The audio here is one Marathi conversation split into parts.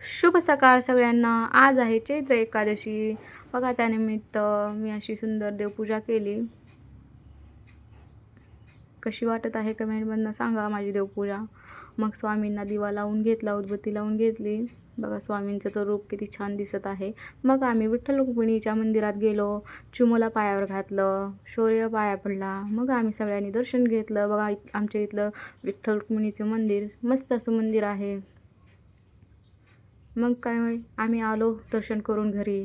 शुभ सकाळ सगळ्यांना. आज आहे चैत्र एकादशी. बघा त्यानिमित्त मी अशी सुंदर देवपूजा केली. कशी वाटत आहे कमेंटमधनं सांगा माझी देवपूजा. मग स्वामींना दिवा लावून घेतला, उदबत्ती लावून घेतली. बघा स्वामींचं तर रूप किती छान दिसत आहे. मग आम्ही विठ्ठल रुक्मिणीच्या मंदिरात गेलो. चिमूला पायावर घातलं, शौर्य पाया पडला. मग आम्ही सगळ्यांनी दर्शन घेतलं. बघा आमच्या इथलं विठ्ठल रुक्मिणीचं मंदिर मस्त असं मंदिर आहे. मग काय आम्ही आलो दर्शन करून घरी.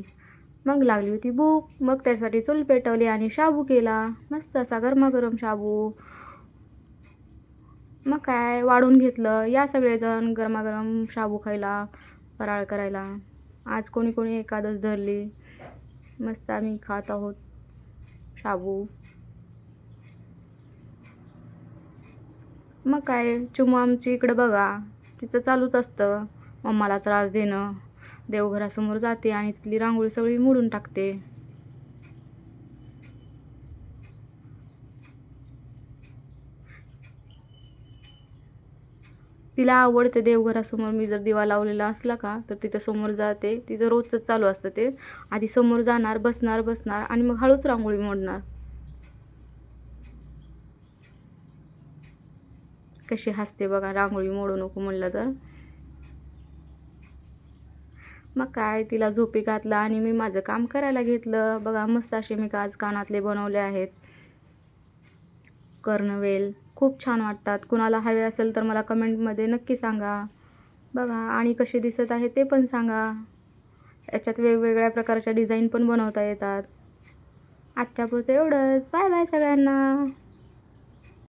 मग लागली होती भूक. मग त्यासाठी चूल पेटवली आणि शाबू केला, मस्त असा गरमागरम शाबू. मग काय वाढून घेतलं. या सगळेजण गरमागरम शाबू खायला, फराळ करायला. आज कोणी कोणी एकादश धरली. मस्त आम्ही खात आहोत शाबू. मग काय चिमू आमची इकडं बघा, तिचं चालूच असतं मम्माला त्रास देणं. देवघरासमोर जाते आणि तिथली रांगोळी सगळी मोडून टाकते. तिला आवडते देवघरासमोर मी जर दिवा लावलेला असला का तर तिथं समोर जाते. तिचं रोजच चालू असतं ते. आधी समोर जाणार, बसणार बसणार आणि मग हळूच रांगोळी मोडणार. कशी हसते बघा रांगोळी मोडू नको म्हणलं तर. मग काय तिला झोपी घातला आणि मी माझं काम करायला घेतलं. बघा मस्त असे मी आज कानातले बनवले आहेत, कर्णवेल. खूप छान वाटतात. कुणाला हवे असेल तर मला कमेंटमध्ये नक्की सांगा. बघा आणि कसे दिसत आहे ते पण सांगा. याच्यात वेगवेगळ्या प्रकारच्या डिझाईन पण बनवता येतात. आजच्यापुरतं एवढंच. बाय बाय सगळ्यांना.